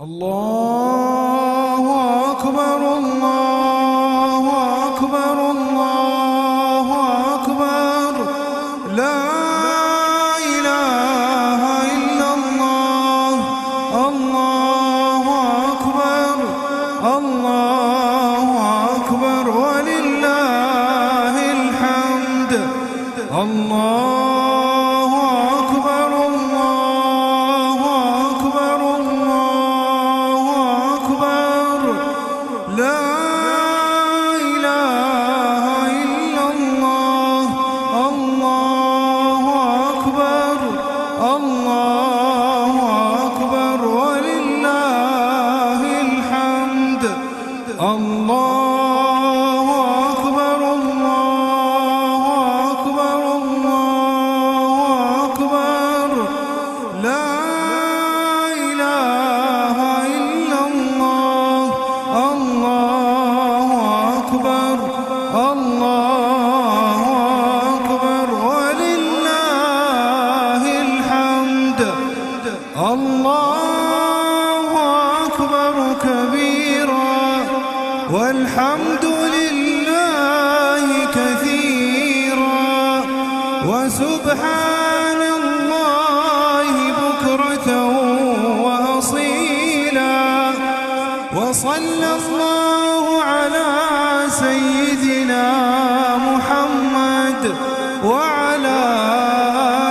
الله أكبر الله أكبر الله أكبر لا إله إلا الله الله أكبر الله أكبر ولله الحمد الله أكبر الله أكبر الله أكبر لا إله إلا الله الله أكبر الله أكبر ولله الحمد الله أكبر الله أكبر الله أكبر لا إله إلا الله الله أكبر الله أكبر ولله الحمد الله أكبر كبيرا والحمد لله كثيرا وسبحان الله بكرة وأصيلا وصلى الله على سيدنا محمد وعلى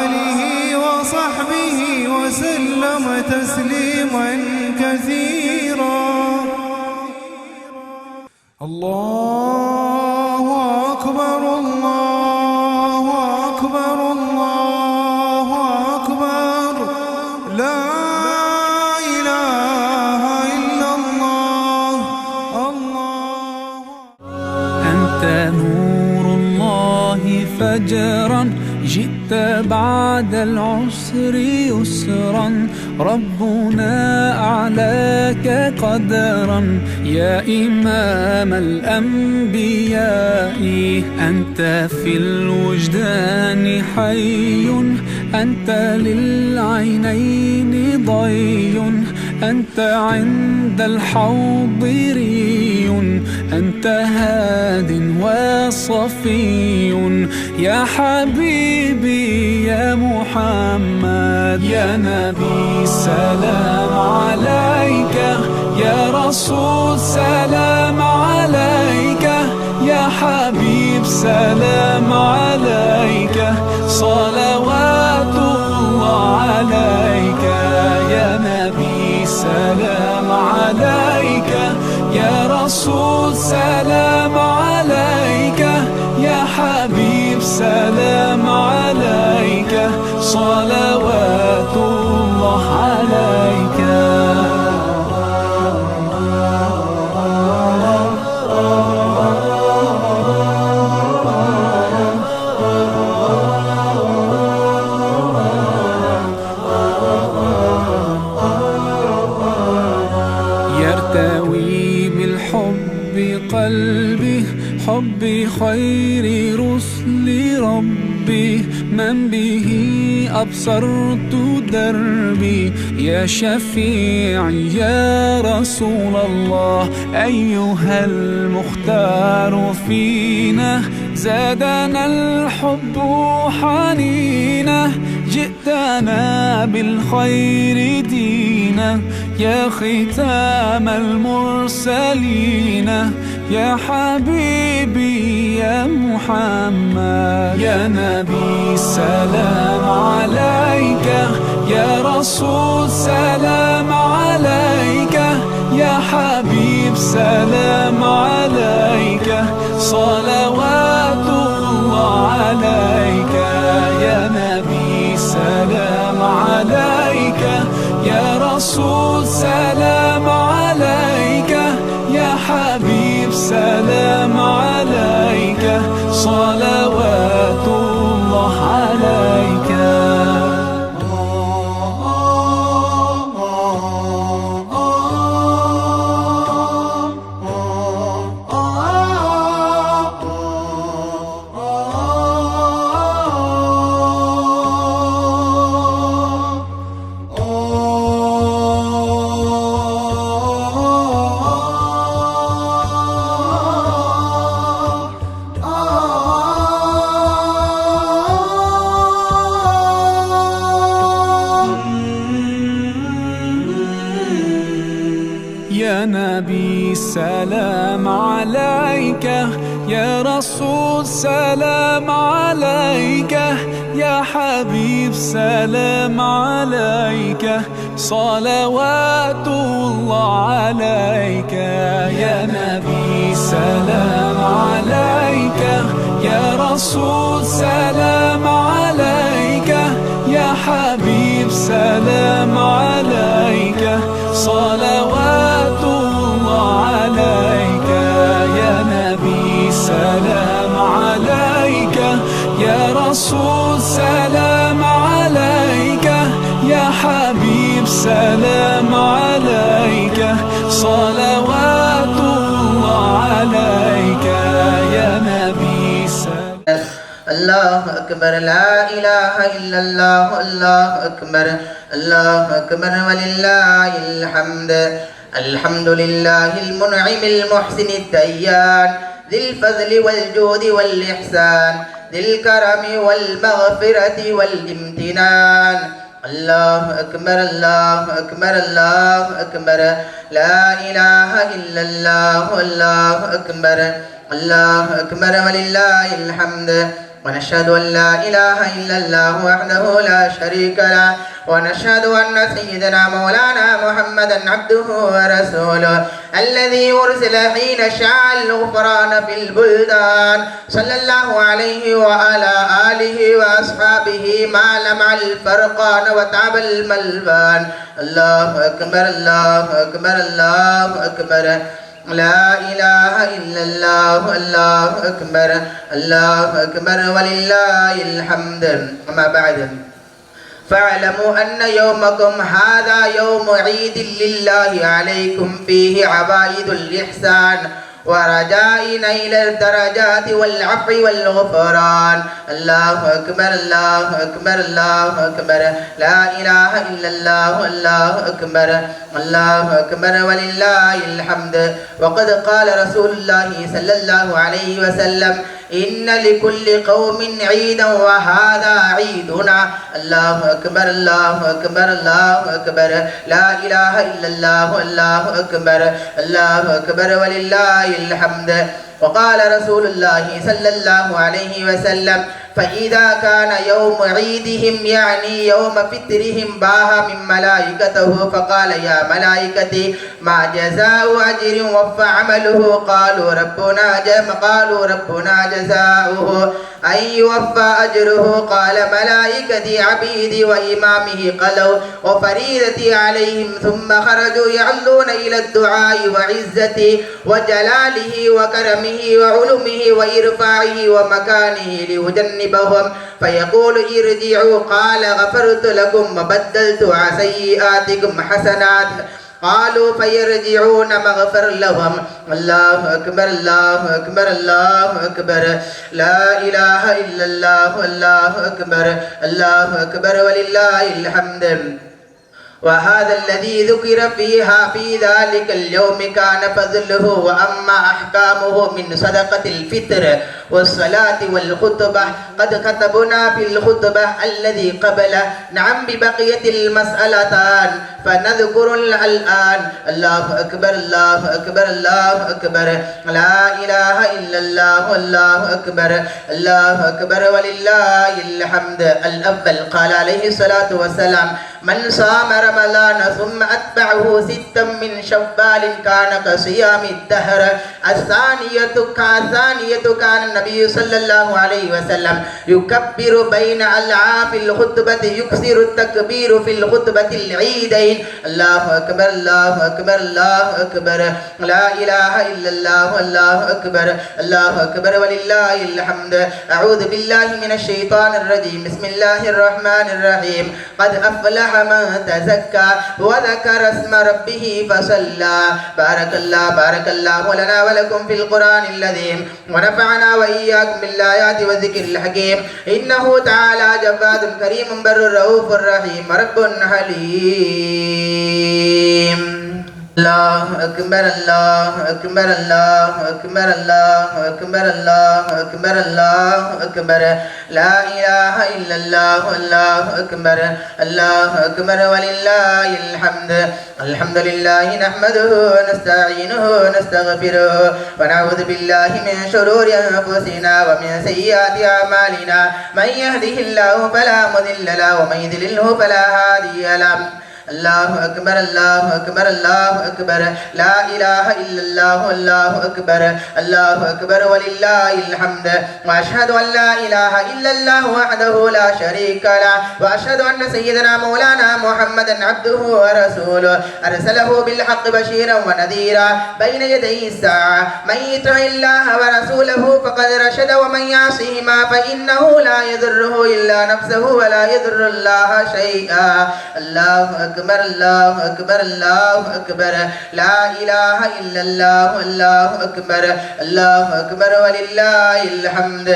آله وصحبه وسلم تسليما كثيرا الله أكبر الله أكبر الله أكبر لا إله إلا الله الله أنت نور الله فجرا جئت بعد العسر يسرا ربنا أعلاك قدرا يا إمام الأنبياء أنت في الوجدان حي أنت للعينين ضي أنت عند الحوض ري أنت هاد وصفي يا حبيبي يا محمد يا نبي سلام عليك يا رسول سلام عليك يا حبيب سلام عليك صلوات الله عليك يا نبي سلام عليك يا رسول سلام عليك يا حبيب سلام عليك صلوات الله عليك يرتوي بالحب قلبي حب خير رسل ربي من به أبصرت دربي يا شفيعي يا رسول الله أيها المختار فينا زادنا الحب حنينا جئتنا بالخير دينا يا ختام المرسلين يا حبيبي يا محمد يا نبي سلام عليك يا رسول سلام عليك يا حبيب سلام عليك صلوات الله عليك يا نبي سلام عليك يا رسول سلام عليك يا حبيب سلام عليك صلوات الله عليك الله يا نبي سلام عليك، يا رسول سلام عليك، يا حبيب سلام عليك، صلوات الله عليك. يا نبي سلام عليك، يا رسول سلام عليك، يا حبيب سلام عليك، صلوات الله عليك. يا نبي سلام عليك، يا رسول سلام عليك، يا حبيب سلام عليك، صلوات الله عليك. يا نبي سلام. الله أكبر، لا إله إلا الله، الله أكبر، الله أكبر ولله الحمد. الحمد لله المنعم المحسن الديان، ذي الفضل والجود والإحسان، ذي الكرم والمغفرة والامتنان. الله أكبر، الله أكبر، الله أكبر، لا إله إلا الله، الله أكبر، الله أكبر ولله الحمد. ونشهد أن لا إله إلا الله وحده لا شريك له، ونشهد أن سيدنا مولانا محمدا عبده ورسوله الذي أرسل حين شاء الغفران في البلدان، صلى الله عليه وعلى آله وأصحابه ما لمع الفرقان وتعب الملبان. الله أكبر، الله أكبر، الله أكبر، لا إله إلا الله، الله أكبر، الله أكبر ولله الحمد. أما بعد، فاعلموا أن يومكم هذا يوم عيد لله عليكم، فيه عوائد الإحسان ورجاء إلى الدرجات والعفو والغفران. الله أكبر، الله أكبر، الله أكبر، لا إله إلا الله، الله أكبر، الله أكبر ولله الحمد. وقد قال رسول الله صلى الله عليه وسلم: إن لكل قوم عيدا وهذا عيدنا. الله أكبر، الله أكبر، الله أكبر، لا إله إلا الله، الله أكبر، الله أكبر ولله الحمد. وقال رسول الله صلى الله عليه وسلم: فإذا كان يوم عيدهم يعني يوم فطرهم باه من ملائكته فقال: يا ملائكتي ما جزاء أجر وفى عمله؟ قالوا ربنا جزاؤه أن يوفى أجره. قال: ملائكتي عبيدي وإمامه قالوا وفريدتي عليهم. ثم خرجوا يعلون إلى الدعاء وعزته وجلاله وكرمه وعلمه وإرفاعه ومكانه ليجنبهم فيقول: ارجعوا. قال: غفرت لكم وبدلت سيئاتكم حسنات. قالوا: فيرجعون مغفر لهم. الله أكبر، الله أكبر، الله أكبر، لا إله إلا الله، الله أكبر، الله أكبر ولله الحمد. وهذا الذي ذكر في ذلك اليوم كان فضله وأما أحكامه من صدقة الفطر والصلاة والخطبة قد كتبنا في الخطبة الذي قبله. نعم ببقية المسألتان فنذكر الآن. الله أكبر، الله أكبر، الله أكبر، لا إله إلا الله، الله أكبر، الله أكبر ولله الحمد. الأول قال عليه الصلاة والسلام: من صام رمضان ثم أتبعه 6 من شوال كان كصيام الدهر. الثانية كان النبي صلى الله عليه وسلم يكبر بين ألعاب الخطبة، يكثر التكبير في الخطبة العيدين. الله أكبر، الله أكبر، الله أكبر، لا إله إلا الله، الله أكبر، الله أكبر ولله الحمد. أعوذ بالله من الشيطان الرجيم. بسم الله الرحمن الرحيم. قد أفلح من تزكى وذكر اسم ربه فصلى. بارك الله لنا ولكم في القرآن العظيم، ونفعنا وإياكم بالآيات والذكر الحكيم. إنه تعالى جواد كريم بر رؤوف رحيم رب حليم. الله أكبر الله أكبر الله أكبر الله أكبر الله أكبر الله أكبر لا إله إلا الله الله أكبر الله أكبر ولله الحمد الحمد لله نحمده ونستعينه ونستغفره ونعوذ بالله من شرور أنفسنا ومن سيئات أعمالنا من يهده الله فلا مضل له ومن يضلله فلا هادي له الله أكبر الله أكبر الله أكبر لا إله إلا الله الله أكبر الله أكبر ولله الحمد وأشهد أن لا إله إلا الله وحده لا شريك له وأشهد أن سيدنا مولانا محمدا عبده ورسوله أرسله بالحق بشيرا ونذيرا بين يدي الساعة من يطع الله ورسوله فقد رشد ومن يعصهما فإنه لا يضره إلا نفسه ولا يضر الله شيئا الله أكبر الله أكبر الله أكبر لا إله إلا الله الله أكبر الله أكبر ولله الحمد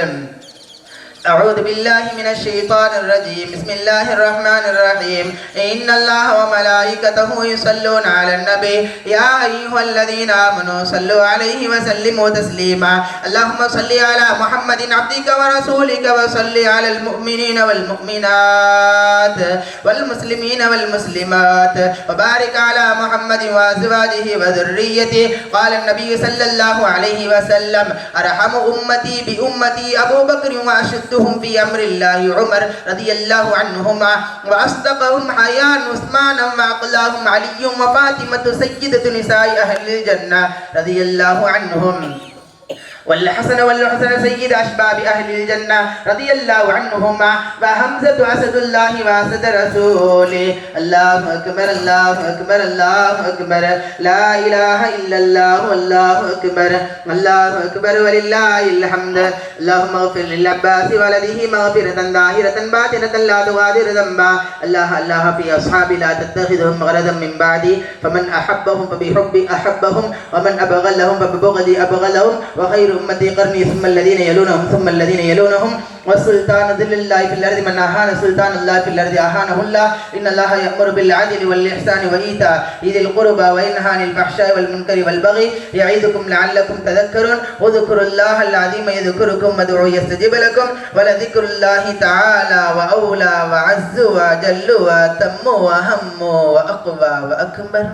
أعوذ بالله من الشيطان الرجيم بسم الله الرحمن الرحيم إن الله وملائكته يصلون على النبي يا أيها الذين آمنوا صلوا عليه وسلموا تسليما اللهم صل على محمد عبدك ورسولك وصل على المؤمنين والمؤمنات والمسلمين والمسلمات وبارك على محمد وأزواجه وذريته قال النبي صلى الله عليه وسلم أرحم أمتي بأمتي أبو بكر وأشد في أمر الله عمر رضي الله عنهما وأصدقهم حياء عثمان وأقلاهم علي وفاطمة سيدة نساء أهل الجنة رضي الله عنهم والحسن والحسن سيد أشباب أهل الجنة رضي الله عنهما وحمزة أسد الله وأسد رسوله الله أكبر الله أكبر الله أكبر لا إله إلا الله والله أكبر الله أكبر ولله الحمد اللهم اغفر للعباس ولده مغفرة ظاهرة باطنة لا تغادر ذنبا الله الله في أصحابي لا تتخذهم غرضا من بعدي فمن أحبهم فبحبي أحبهم ومن أبغلهم فببغضي أبغلهم وخير أمتي قرني ثم الذين يلونهم ثم الذين يلونهم والسلطان ذل الله في الأرض من أهان سلطان الله في الأرض أهانه الله إن الله يأمر بالعدل والإحسان وإيتاء ذي القربى وينهى عن الفحشاء والمنكر والبغي يعظكم لعلكم تذكرون واذكروا الله العظيم يذكركم وادعوه يستجب لكم ولذكر الله تعالى وأولى وعز وجل وتم وهم وأقوى وأكبر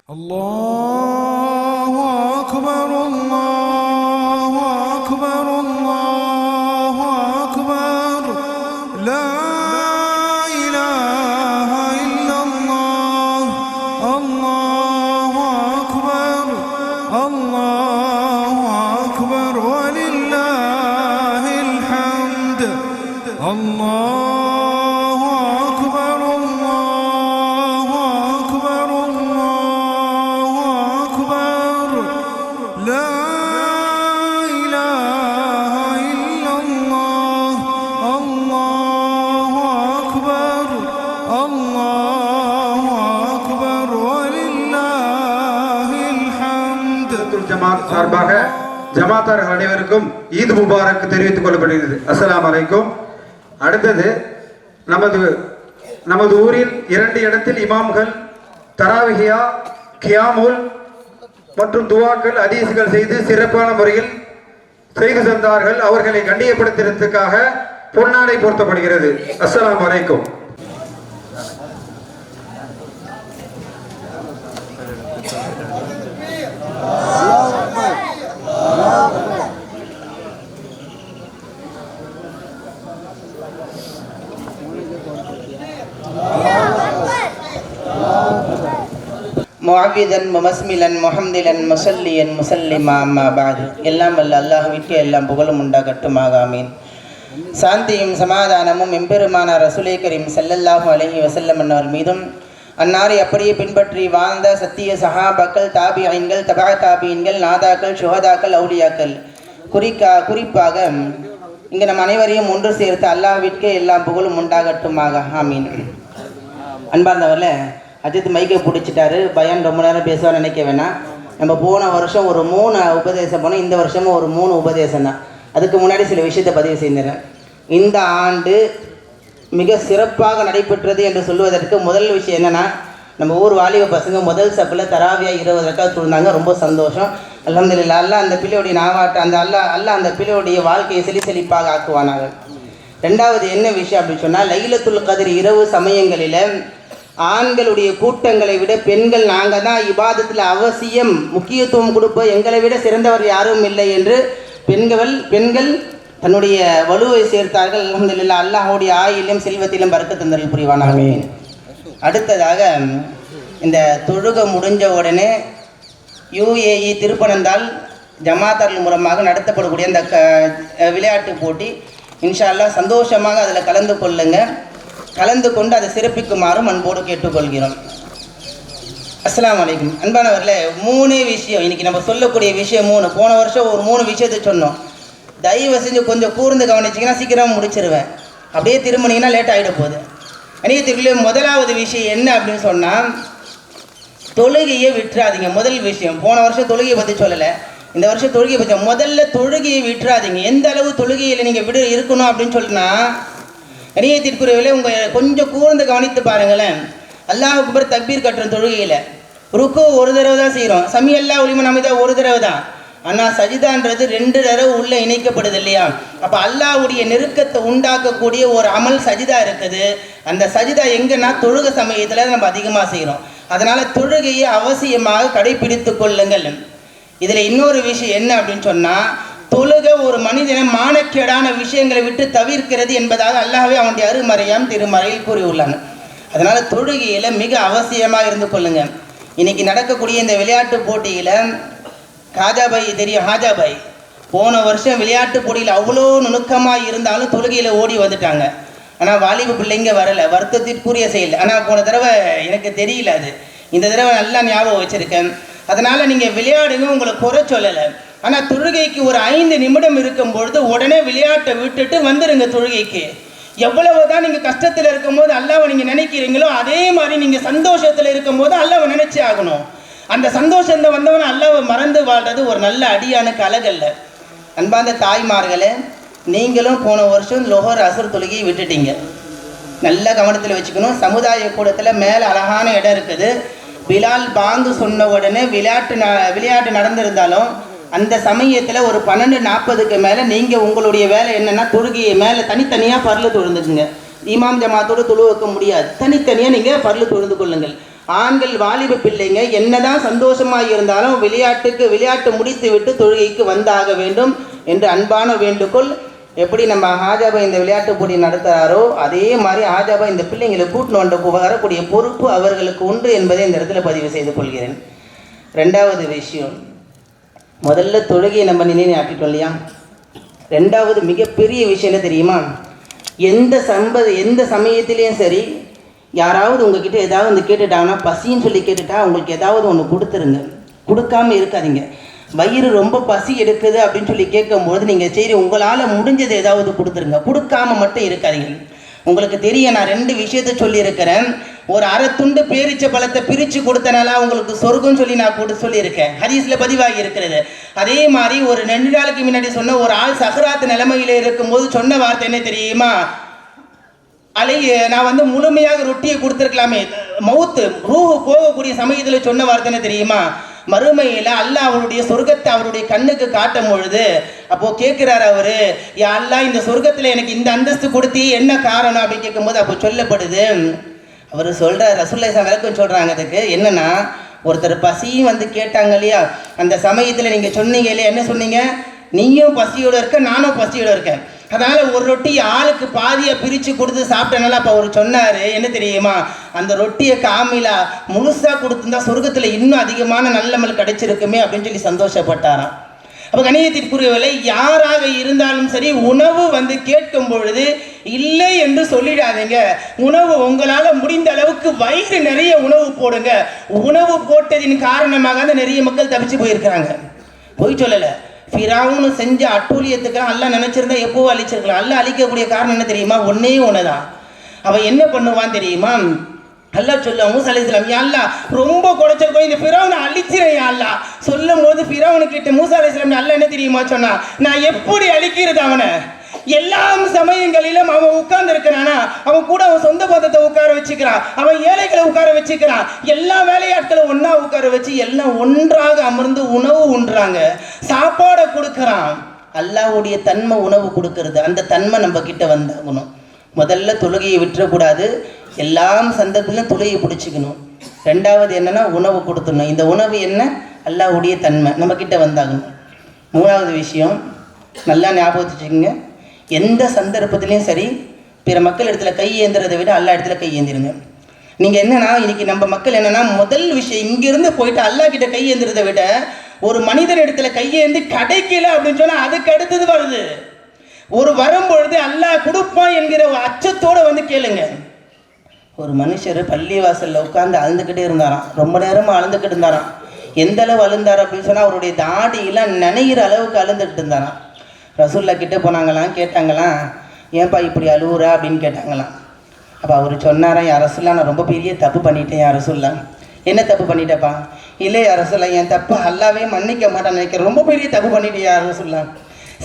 الله أكبر الله أكبر الله أكبر لا إله إلا الله الله أكبر الله أكبر ولله الحمد الله أكبر الله أكبر الله أكبر لا إله إلا الله الله أكبر الله أكبر ولله الحمد ஜமாத் சார்பாக ஜமாத்தார்கள் அனைவருக்கும் ஈத் முபாரக் தெரிவித்துக் கொள்ளப்படுகிறது. அஸ்ஸலாமு அலைக்கும். அடுத்தது நமது ஊரில் 2 இடத்தில் இமாம்கள் தராவிஹியா கியாமுல் மற்றும் துவாக்கள் ஹதீஸ்கள் செய்து சிறப்பான முறையில் செய்து தந்தார்கள். அவர்களை கண்ணியப்படுத்துவதற்காக பொன்னாடை பொருத்தப்படுகிறது. அஸ்ஸலாமு அலைக்கும். முஅவ்விதன் முமஸ்மிலன் முஹம்திலன் முஸல்லியன் முஸல்லிமா அம்மா பஅத். எல்லாம் வல்ல அல்லாஹ்விற்கு எல்லாம் புகழும் உண்டாகட்டுமாக. ஆமீன். சாந்தியும் சமாதானமும் எம்பெருமானார் ரசூலே கரீம் ஸல்லல்லாஹு அலைஹி வஸல்லம் அன்னவர் மீதும் அன்னாரை அப்படியே பின்பற்றி வாழ்ந்த சத்திய சஹாபாக்கள், தாபிஈன்கள், தபா தாபிஈன்கள், நாதாக்கள், சுஹதாக்கள், அவுலியாக்கள் குறிப்பாக இங்கே நம் அனைவரையும் ஒன்று சேர்த்து அல்லாஹ்விற்கு எல்லாம் புகழும் உண்டாகட்டுமாக. ஆமீன். அன்பார்ந்தவர்ல அஜித் மைக்கை பிடிச்சிட்டாரு. பயான் ரொம்ப நேரம் பேசுவான்னு நினைக்க வேணாம். நம்ம போன வருஷம் ஒரு 3 உபதேசம் போனோம். இந்த வருஷமும் ஒரு 3 உபதேசம் தான். அதுக்கு முன்னாடி சில விஷயத்தை பதிவு செய்கிறேன். இந்த ஆண்டு மிக சிறப்பாக நடைபெற்றது என்று சொல்வதற்கு முதல் விஷயம் என்னென்னா, நம்ம ஊர் வாலிப பசங்க முதல் சப்பில் தராவியாக 20 ரக்காத் தொழுந்தாங்க. ரொம்ப சந்தோஷம். அல்ஹம்துலில்லாஹ். அல்லாஹ் அந்த பிள்ளையுடைய நாவாட்ட அந்த அல்லாஹ் அந்த பிள்ளையுடைய வாழ்க்கையை செழிப்பாக ஆக்குவானாங்க. ரெண்டாவது என்ன விஷயம் அப்படின்னு சொன்னால், லைலத்துல் கத்ர் இரவு சமயங்களில் ஆண்களுடைய கூட்டங்களை விட பெண்கள் நாங்கள் தான் இபாதத்தில் அவசியம் முக்கியத்துவம் கொடுப்போம், எங்களை விட சிறந்தவர் யாரும் இல்லை என்று பெண்கள் தன்னுடைய வலுவை சேர்த்தார்கள். அல்ஹம்துலில்லாஹ். அல்லாஹ்வுடைய ஆயிலும் செல்வத்திலும் பரக்கத் தந்தருள் புரிவானாக. அடுத்ததாக இந்த தொழுக முடிஞ்ச உடனே UAE திருப்பனந்தால் ஜமாத்தார்கள் மூலமாக நடத்தப்படக்கூடிய இந்த விளையாட்டு போட்டி இன்ஷா அல்லாஹ் சந்தோஷமாக அதில் கலந்து கொண்டு அதை சிறப்பிக்குமாறும் அன்போடு கேட்டுக்கொள்கிறோம். அஸ்ஸலாமு அலைக்கும். அன்பானவர்களே, 3 விஷயம் இன்றைக்கி நம்ம சொல்லக்கூடிய விஷயம் 3. போன வருஷம் ஒரு 3 விஷயத்தை சொன்னோம். தயவு செஞ்சு கொஞ்சம் கூர்ந்து கவனிச்சிங்கன்னா சீக்கிரமாக முடிச்சிருவேன். அப்படியே திரும்பினீங்கன்னா லேட் ஆகிட போகுது. அநேகத்திற்குள்ளே முதலாவது விஷயம் என்ன அப்படின்னு சொன்னால், தொழுகையை விட்டுறாதீங்க. முதல் விஷயம், போன வருஷம் தொழுகையை பற்றி சொல்லலை, இந்த வருஷம் தொழுகையை பற்றி முதல்ல தொழுகையை விட்டுறாதீங்க. எந்த அளவு தொழுகையில் நீங்கள் இருக்கணும் அப்படின்னு சொல்லினா, அநேகத்திற்குரியவில்லை உங்கள் கொஞ்சம் கூர்ந்து கவனித்து பாருங்களேன். அல்லாஹ் அக்பர் தக்பீர் கட்டுறோம் தொழுகையில், ருக்கு ஒரு தடவை தான் செய்கிறோம், சமி அல்லாஹ் உலிமன் ஹமீதா ஒரு தடவை தான். ஆனால் சஜிதான்றது 2 தடவை உள்ளே இணைக்கப்படுது இல்லையா? அப்போ அல்லாஹ்வுடைய நெருக்கத்தை உண்டாக்கக்கூடிய ஒரு அமல் சஜிதா இருக்குது. அந்த சஜிதா எங்கன்னா தொழுகை சமயத்தில் நம்ம அதிகமாக செய்கிறோம். அதனால் தொழுகையை அவசியமாக கடைபிடித்து கொள்ளுங்கள். இதில் இன்னொரு விஷயம் என்ன அப்படின்னு சொன்னால், தொழுகை ஒரு மனிதனை மானக்கேடான விஷயங்களை விட்டு தவிர்க்கிறது என்பதாக அல்லாஹ்வே அவனுடைய அருமறையாம் திருமறையில் கூறியுள்ளான். அதனால் தொழுகையில் மிக அவசியமாக இருந்து கொள்ளுங்கள். இன்றைக்கி நடக்கக்கூடிய இந்த விளையாட்டு போட்டியில் ஹாஜாபாய் தெரியும், ஹாஜாபாய் போன வருஷம் விளையாட்டு போட்டியில் அவ்வளோ நுணுக்கமாக இருந்தாலும் தொழுகையில் ஓடி வந்துட்டாங்க. ஆனால் வாலிப பிள்ளைங்க வரலை, வருத்தத்திற்குரிய செயல். ஆனால் போன தடவை எனக்கு தெரியல, அது இந்த தடவை நல்லா ஞாபகம் வச்சுருக்கேன். அதனால் நீங்கள் விளையாடுங்க, உங்களை குறை சொல்லலை. ஆனால் தொழுகைக்கு ஒரு 5 நிமிடம் இருக்கும் பொழுது உடனே விளையாட்டை விட்டுட்டு வந்துடுங்க தொழுகைக்கு. எவ்வளவு தான் நீங்கள் கஷ்டத்தில் இருக்கும்போது அல்லாஹ்வை நீங்கள் நினைக்கிறீங்களோ அதே மாதிரி நீங்கள் சந்தோஷத்தில் இருக்கும்போது அல்லாஹ்வை நினைச்சே ஆகணும். அந்த சந்தோஷத்தை வந்தவன் அல்லாஹ்வை மறந்து வாழ்றது ஒரு நல்ல அடியானுக்கு அழகல்ல. அன்பார்ந்த தாய்மார்களே, நீங்களும் போன வருஷம் லொஹர் அசர் தொழுகையை விட்டுட்டீங்க. நல்ல கவனத்தில் வச்சுக்கணும். சமுதாய கூடத்தில் மேலே அழகான இடம் இருக்குது. பிலால் பாங்கு சொன்ன உடனே விளையாட்டு நடந்திருந்தாலும் அந்த சமயத்தில் ஒரு 12:40க்கு மேலே நீங்கள் உங்களுடைய வேலை என்னென்னா தொழுகையை மேலே தனித்தனியாக பர்லு தொழுந்துக்குங்க. இமாம் ஜமாத்தோடு தொழு வைக்க முடியாது, தனித்தனியாக நீங்கள் பர்லு தொழுந்து கொள்ளுங்கள். ஆண்கள் வாலிப பிள்ளைங்க என்னதான் சந்தோஷமாக இருந்தாலும் விளையாட்டு முடித்து விட்டு தொழுகைக்கு வந்தாக வேண்டும் என்று அன்பான வேண்டுகோள். எப்படி நம்ம ஹாஜாபாய் இந்த விளையாட்டு போட்டி நடத்துகிறாரோ அதே மாதிரி ஹாஜாபாய் இந்த பிள்ளைங்களை கூட்டினு வரக்கூடிய பொறுப்பு அவர்களுக்கு உண்டு என்பதை இந்த இடத்துல பதிவு செய்து கொள்கிறேன். ரெண்டாவது விஷயம், முதல்ல தொழுகையை நம்ம நினைவாக்கிட்டோம் இல்லையா? ரெண்டாவது மிகப்பெரிய விஷயம் என்ன தெரியுமா? எந்த சமயத்திலையும் சரி, யாராவது உங்ககிட்ட ஏதாவது வந்து கேட்டுட்டாங்கன்னா, பசின்னு சொல்லி கேட்டுட்டா உங்களுக்கு ஏதாவது ஒன்று கொடுத்துருங்க, கொடுக்காமல் இருக்காதீங்க. வயிறு ரொம்ப பசி எடுக்குது அப்படின்னு சொல்லி கேட்கும்போது நீங்கள் சரி உங்களால் முடிஞ்சது ஏதாவது கொடுத்துருங்க, கொடுக்காம மட்டும் இருக்காதீங்க. உங்களுக்கு தெரியும், நான் 2 விஷயத்தை சொல்லியிருக்கிறேன். ஒரு அரை துண்டு பேரிச்ச பழத்தை பிரித்து கொடுத்தனால உங்களுக்கு சொர்க்கம் சொல்லி நான் சொல்லியிருக்கேன், ஹதீஸில் பதிவாகி இருக்கிறது. அதே மாதிரி ஒரு 2 நாளுக்கு முன்னாடி சொன்ன ஒரு ஆள் சஹராத்து நிலைமையில் இருக்கும்போது சொன்ன வார்த்தை என்ன தெரியுமா? நான் முழுமையாக ரொட்டியை கொடுத்துருக்கலாமே, மவுத்து ரூஹு போகக்கூடிய சமயத்தில் சொன்ன வார்த்தை என்ன தெரியுமா? மறுமையில் அல்லாஹ் அவருடைய சொர்க்கத்தை அவருடைய கண்ணுக்கு காட்டும் பொழுது அப்போது கேட்குறாரு அவரு, யா அல்லாஹ் இந்த சொர்க்கத்தில் எனக்கு இந்த அந்தஸ்து கொடுத்தி என்ன காரணம் அப்படின்னு கேட்கும்போது அப்போ சொல்லப்படுது, அவர் சொல்கிறார், ரசூலுல்லாஹி விளக்கம் சொல்கிறாங்க. அதுக்கு என்னென்னா, ஒருத்தர் பசியும் கேட்டாங்க இல்லையா, அந்த சமயத்தில் நீங்கள் சொன்னீங்க இல்லையா, என்ன சொன்னீங்க? நீயும் பசியோடு இருக்க, நானும் பசியோடு இருக்கேன், அதனால் ஒரு ரொட்டி ஆளுக்கு பாதியை பிரித்து கொடுத்து சாப்பிட்டனால அப்போ அவர் சொன்னார் என்ன தெரியுமா? அந்த ரொட்டியை காமிலா முழுசாக கொடுத்துருந்தா சொர்க்கத்தில் இன்னும் அதிகமான நல்லமல் கிடைச்சிருக்குமே அப்படின்னு சொல்லி சந்தோஷப்பட்டாராம். அப்போ கணியத்திற்குரியவரை யாராக இருந்தாலும் சரி, உணவு கேட்கும் பொழுது இல்லை என்று சொல்லிடாதீங்க. உணவு உங்களால் முடிந்த அளவுக்கு வயிறு நிறைய உணவு போடுங்க. உணவு போட்டதின் காரணமாக நிறைய மக்கள் தப்பிச்சு போயிருக்கிறாங்க. போய் சொல்லலை, ஃபிரௌன் செஞ்ச அட்டூழியத்துக்கு அல்லாஹ் நினைச்சிருந்தா எப்போ அழிச்சிருக்கலாம். அல்லாஹ் அழிக்கக்கூடிய காரணம் என்ன தெரியுமா? ஒன்னே ஒண்ணுதான். அவன் என்ன பண்ணுவான் தெரியுமா? அல்லாஹ் சொல்லுவான் மூசா அலைஹிஸ்ஸலாம், யா அல்லாஹ் ரொம்ப குறைச்சிருக்கோம், இந்த ஃபிரௌனை அழிச்சிரேன் யா அல்லாஹ் சொல்லும் போது ஃபிரௌன் கிட்ட மூசா அலைஹிஸ்ஸலாம் அல்லாஹ் என்ன தெரியுமா சொன்னா? நான் எப்படி அழிக்கிறது அவனை? எல்லா சமயங்களிலும் அவன் உட்கார்ந்து இருக்கிறானா, அவன் கூட அவன் சொந்த பந்தத்தை உட்கார வச்சுக்கிறான், அவன் ஏழைகளை உட்கார வச்சுக்கிறான், எல்லா வேலையாட்களை ஒன்னா உட்கார வச்சு எல்லாம் ஒன்றாக அமர்ந்து உணவு உண்றாங்க, சாப்பாடை கொடுக்கறான். அல்லாஹ்வுடைய தன்மை உணவு கொடுக்கறது. அந்த தன்மை நம்ம கிட்ட வந்தாகணும். முதல்ல தொழுகையை விட்டுறக்கூடாது, எல்லா சந்தர்ப்பத்திலும் தொழுகையை பிடிச்சிக்கணும். ரெண்டாவது என்னன்னா உணவு கொடுத்துடணும். இந்த உணவு என்ன? அல்லாஹ்வுடைய தன்மை நம்ம கிட்ட வந்தாகணும். மூணாவது விஷயம் நல்லா ஞாபகம் வச்சுக்கோங்க, எந்த சந்தர்ப்பத்திலையும் சரி பிற மக்கள் இடத்துல கை ஏந்துறதை விட அல்லா இடத்துல கை ஏந்திருங்க. நீங்கள் என்னன்னா இன்னைக்கு நம்ம மக்கள் என்னன்னா முதல் விஷயம் இங்கிருந்து போயிட்டு அல்லா கிட்ட கை ஏந்துறதை விட ஒரு மனிதர் இடத்துல கையேந்து கிடைக்கல அப்படின்னு சொன்னால் அதுக்கு அடுத்தது வருது. ஒரு வரும்பொழுது அல்லாஹ் கொடுப்பான் என்கிற ஒரு அச்சத்தோடு வந்து கேளுங்க. ஒரு மனுஷர் பள்ளிவாசலில் உட்காந்து அழுந்துக்கிட்டே இருந்தாராம், ரொம்ப நேரமாக அழுந்துக்கிட்டு இருந்தாராம். எந்த அளவு அழுந்தார் அப்படின்னு சொன்னால் அவருடைய தாடியெல்லாம் நனைகிற அளவுக்கு அழுந்துக்கிட்டு இருந்தாராம். ரசூல்லா கிட்டே போனாங்களாம், கேட்டாங்களாம், ஏன்பா இப்படி அழுவுறா அப்படின்னு கேட்டாங்களாம். அப்போ அவர் சொன்னாராம், யார் ரசூல்லா நான் ரொம்ப பெரிய தப்பு பண்ணிட்டேன் யார் ரசூல்லா. என்ன தப்பு பண்ணிட்டப்பா? இல்லை யார் ரசூல்லா என் தப்பு அல்லாவே மன்னிக்க மாட்டான்னு நினைக்கிறேன், ரொம்ப பெரிய தப்பு பண்ணிட்டேன் யார் ரசூல்லா.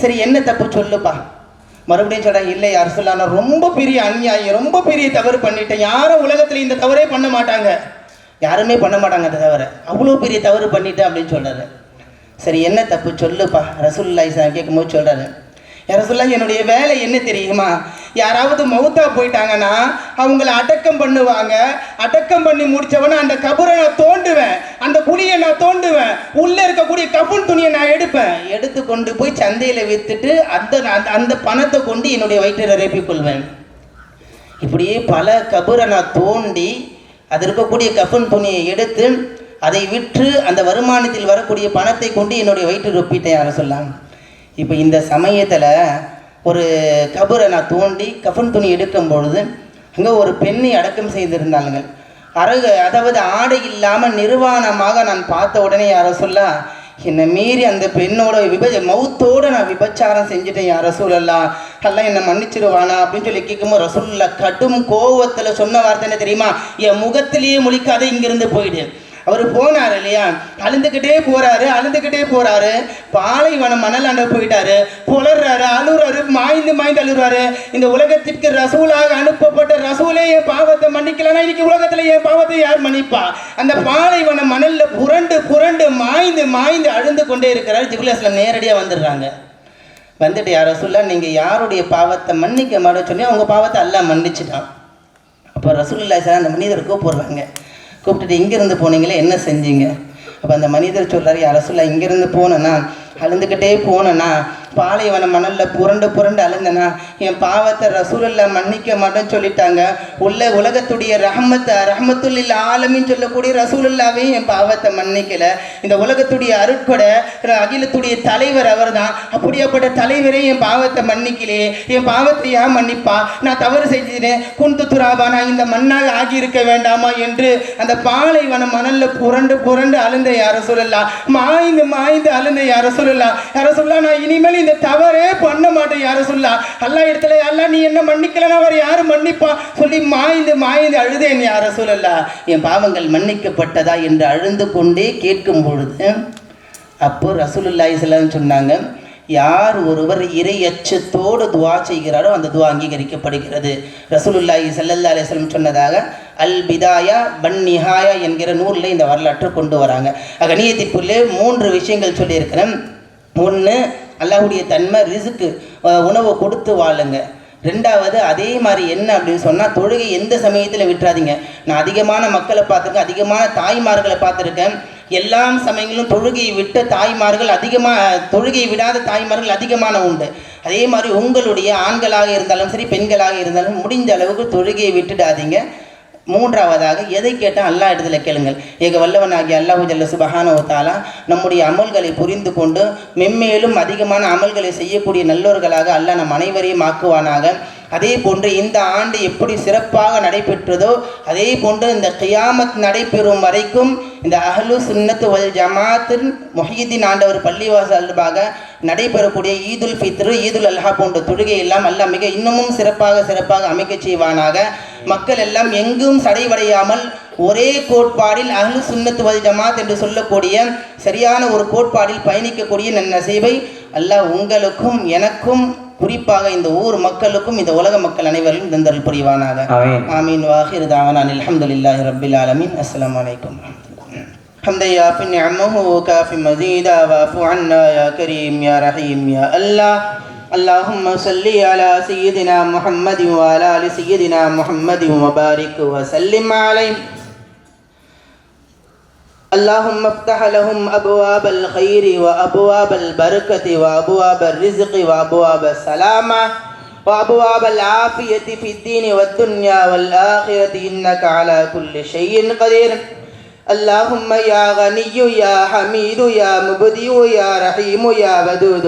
சரி என்ன தப்பு சொல்லுப்பா. மறுபடியும் சொல்கிறேன், இல்லை யார் ரசூல்லா நான் ரொம்ப பெரிய அநியாயம், ரொம்ப பெரிய தவறு பண்ணிட்டேன், யாரும் உலகத்தில் இந்த தவறே பண்ண மாட்டாங்க, யாருமே பண்ண மாட்டாங்க அந்த தவறை, அவ்வளோ பெரிய தவறு பண்ணிட்டேன் அப்படின்னு சொல்கிறாரு. சரி என்ன தப்பு சொல்லுப்பா ரசூலுல்லாஹி கேட்கும்போது சொல்கிறாரு, ரசூலுல்லா என்னுடைய வேலை என்ன தெரியுமா, யாராவது மௌத்தா போயிட்டாங்கன்னா அவங்கள அடக்கம் பண்ணுவாங்க, அடக்கம் பண்ணி முடித்தவன அந்த கபரை நான் தோண்டுவேன், அந்த குழியை நான் தோண்டுவேன், உள்ளே இருக்கக்கூடிய கபுன் துணியை நான் எடுப்பேன், எடுத்து கொண்டு போய் சந்தையில் விற்றுட்டு அந்த பணத்தை கொண்டு என்னுடைய வயிற்றை நிரப்பிக் கொள்வேன். இப்படியே பல கபரை நான் தோண்டி அது இருக்கக்கூடிய கஃபன் துணியை எடுத்து அதை விற்று அந்த வருமானத்தில் வரக்கூடிய பணத்தை கொண்டு என்னுடைய வயிற்று ரொப்பிட்டேன் யார சொல்லலாம். இப்போ இந்த சமயத்தில் ஒரு கபரை நான் தோண்டி கஃபன் துணி எடுக்கும் பொழுது அங்கே ஒரு பெண்ணை அடக்கம் செய்திருந்தாங்க. அதாவது ஆடை இல்லாமல் நிர்வாணமாக நான் பார்த்த உடனே யார சொல்ல, என்னை மீறி அந்த பெண்ணோட மௌத்தோடு நான் விபச்சாரம் செஞ்சுட்டேன் யார் ரசூலல்லா, எல்லாம் என்னை மன்னிச்சிடுவானா அப்படின்னு சொல்லி கேட்கும்போது ரசூலுல்லா கடும் கோவத்தில் சொன்ன வார்த்தை என்ன தெரியுமா, என் முகத்திலேயே முழிக்காத இங்கிருந்து போயிடு. அவர் போனார் இல்லையா, அழுந்துக்கிட்டே போறாரு, பாலைவனம் மணலாண்ட போயிட்டாரு, புலர்றாரு, அழுறாரு, மாய்ந்து அழுறாரு. இந்த உலகத்திற்கு ரசூலாக அனுப்பப்பட்ட ரசூலே என் பாவத்தை மன்னிக்கலன்னா இன்னைக்கு உலகத்துல என் பாவத்தை யார் மன்னிப்பா? அந்த பாலைவனம் மணல்ல புரண்டு மாய்ந்து அழுந்து கொண்டே இருக்கிறார். ஜிப்ரீல் அலைஹிஸ்ஸலாம் நேரடியாக வந்துடுறாங்க. வந்துட்டு யார் ரசூல்லா நீங்கள் யாருடைய பாவத்தை மன்னிக்க மாட்டேன்னு சொல்லி அவங்க பாவத்தை அல்லாஹ் மன்னிச்சுட்டான். அப்போ ரசூலுல்லாஹி ஸல்லல்லாஹு அலைஹி வஸல்லம் அந்த மனிதர் கூப்பிடுறாங்க. கூப்பிட்டுட்டு இங்கேருந்து போனீங்களே என்ன செஞ்சீங்க? அப்போ அந்த மனிதர் சொல்கிறார், யார் ரசூலுல்லாஹ் இங்கேருந்து போனேன்னா அழுந்துக்கிட்டே போனேன்னா பாலைவன மணலில் புரண்டு அழுந்தனா என் பாவத்தை ரசூலுல்லாஹ் மன்னிக்க மாட்டேன்னு சொல்லிட்டாங்க. உலகத்துடைய ரஹ்மத்துல்லில் ஆலமின்னு சொல்லக்கூடிய ரசூலுல்லாவே என் பாவத்தை மன்னிக்கலை. இந்த உலகத்துடைய அருட்படை அகிலத்துடைய தலைவர் அவர் தான், அப்படியாப்பட்ட தலைவரே என் பாவத்தை மன்னிக்கலையே, என் பாவத்தை ஏன் மன்னிப்பா? நான் தவறு செஞ்சிட்டேன், குந்து துராபா நான் இந்த மண்ணாக ஆகியிருக்க வேண்டாமா என்று அந்த பாலைவன மணலில் புரண்டு அழுந்த யார் ரசூலுல்லாஹ், மாய்ந்து அழுந்த யார் ரசூலுல்லாஹ். யார் ரசூலுல்லாஹ் நான் இனிமேல் இந்த தவறே பண்ண மாட்டேன் யார சொல்லா, அல்லா இடத்துல அல்லா நீ என்ன மன்னிக்கலன்னா அவர் யாரு மன்னிப்பா சொல்லி மாய்ந்து அழுதேன் யார சொல்லலா. என் பாவங்கள் மன்னிக்கப்பட்டதா என்று அழுந்து கொண்டே கேட்கும் பொழுது அப்போ ரசூலுல்லாஹி ஸல்லல்லாஹு அலைஹி வஸல்லம் சொன்னாங்க, யார் ஒருவர் இறை அச்சத்தோடு துவா செய்கிறாரோ அந்த துவா அங்கீகரிக்கப்படுகிறது. ரசூலுல்லாஹி ஸல்லல்லாஹு அலைஹி வஸல்லம் சொன்னதாக அல் பிதாயா பன் நிஹாயா என்கிற நூலில் இந்த வரலாற்றை கொண்டு வராங்க. கணியத்திற்குள்ளே 3 விஷயங்கள் சொல்லியிருக்கிறேன். ஒன்று அல்லாஹ்வுடைய தன்மை, ரிஸ்க்கு உணவை கொடுத்து வாழுங்க. ரெண்டாவது அதே மாதிரி என்ன அப்படின்னு சொன்னால் தொழுகை எந்த சமயத்தில் விட்டுறாதீங்க. நான் அதிகமான மக்களை பார்த்துருக்கேன், அதிகமான தாய்மார்களை பார்த்துருக்கேன். எல்லா சமயங்களும் தொழுகையை விட்ட தாய்மார்கள் தொழுகையை விடாத தாய்மார்கள் அதிகமான உண்டு. அதே மாதிரி உங்களுடைய ஆண்களாக இருந்தாலும் சரி பெண்களாக இருந்தாலும் முடிஞ்ச அளவுக்கு தொழுகையை விட்டுடாதீங்க. மூன்றாவதாக எதை கேட்டால் அல்லாஹ் இடத்துல கேளுங்கள். ஏக வல்லவனாகி அல்லாஹு ஜல்ல சுப்ஹானஹு வ தஆலா நம்முடைய அமல்களை புரிந்து கொண்டு மென்மேலும் அதிகமான அமல்களை செய்யக்கூடிய நல்லோர்களாக அல்லாஹ் நம் அனைவரையும் ஆக்குவானாக. அதே போன்று இந்த ஆண்டு எப்படி சிறப்பாக நடைபெற்றதோ அதே போன்று இந்த கியாமத் நடைபெறும் வரைக்கும் இந்த அஹ்லு சுன்னத் வல் ஜமாத்தின் முஹியீதீன் ஆண்டவர் பள்ளிவாசல் அல்பாக நடைபெறக்கூடிய ஈதுல் ஃபித்ரு, ஈதுல் அல்ஹா போன்ற தொழுகை எல்லாம் அல்லாஹ் மிக இன்னமும் சிறப்பாக அமைக்க செய்வானாக. மக்கள் எல்லாம் எங்கும் சடைவடையாமல் ஒரே கோட்பாடில் அஹ்லு சுன்னத் வல் ஜமாத் என்று சொல்லக்கூடிய சரியான ஒரு கோட்பாடில் பயணிக்கக்கூடிய நன்னசீபை அல்லாஹ் உங்களுக்கும் எனக்கும் குறிப்பாக இந்த ஊர் மக்களுக்கும் இந்த உலக மக்கள் அனைவரையும் தந்தல் புரிவானாக. ஆமீன். வாஹிர் தாவானா அல்ஹம்துலில்லாஹி ரப்பில் ஆலமீன். அஸ்ஸலாமு அலைக்கும். حمدا يافي نعمه وكافي مزيدا واعف عنا يا كريم يا رحيم يا الله. اللهم صل على سيدنا محمد وعلى ال سيدنا محمد وبارك وسلم عليه. اللهم افتح لهم ابواب الخير وابواب البركه وابواب الرزق وابواب السلامه وابواب العافيه في الدين والدنيا والاخره انك على كل شيء قدير. اللهم يا غني يا حميد يا مبدئ يا رحيم يا ودود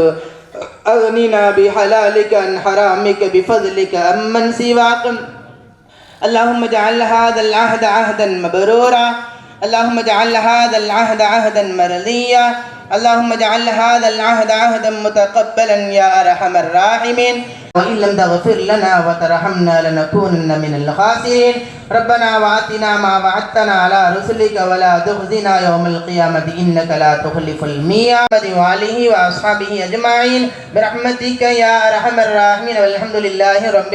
أغننا بحلالك عن حرامك بفضلك أمن سواك. اللهم اجعل هذا العهد عهدا مبرورا. اللهم اجعل هذا العهد عهدا مرضيا. اللهم اجعل هذا العهد عهدا متقبلا يا أرحم الراحمين. وإن لم تغفر لنا وترحمنا لنكونن من الخاسرين. ربنا وآتنا ما وعدتنا على رسلك ولا تخزنا يوم القيامة إنك لا تخلف الميعاد. وآله وأصحابه أجمعين برحمتك يا أرحم الراحمين والحمد لله رب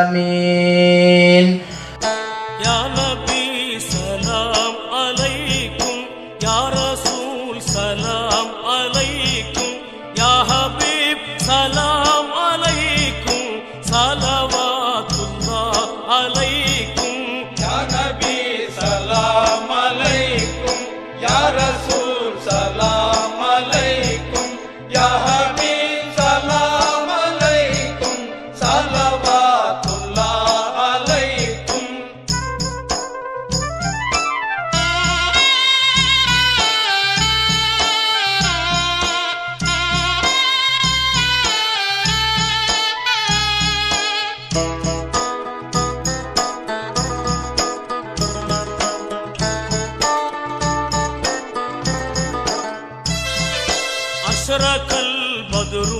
العالمين. يا نبي سلام عليكم يا رسول سلام عليكم يا حبيب سلام عليكم صلوات الله عليكم. يا نبي سلام عليكم يا رسول سلام عليكم يا حبيب سلام عليكم صلوات الله عليكم. أشرق البدر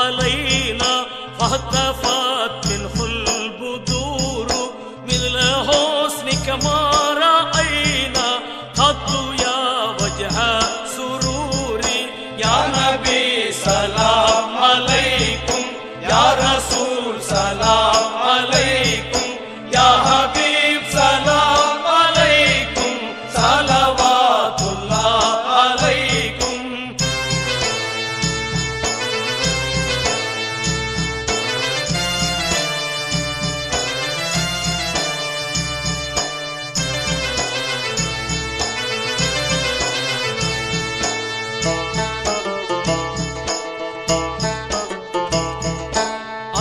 علينا فاهتفت منه البدور مثل حسنك ما رأينا قط يا وجه سروري. يا نبي سلام عليكم يا رسول سلام عليكم يا حبيب سلام عليكم صلوات الله عليكم.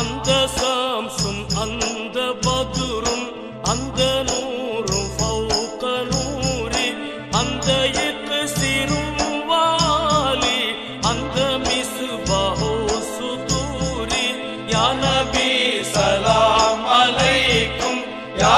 அந்த சம்சும் அந்த பதுரும் அந்த நூறும் ஃபௌக நூரி அந்த இக்ஸிரும் வாலி அந்த மிஸ்பாஹு சுதூரி. யா நபி சலாம் அலைக்கும் யா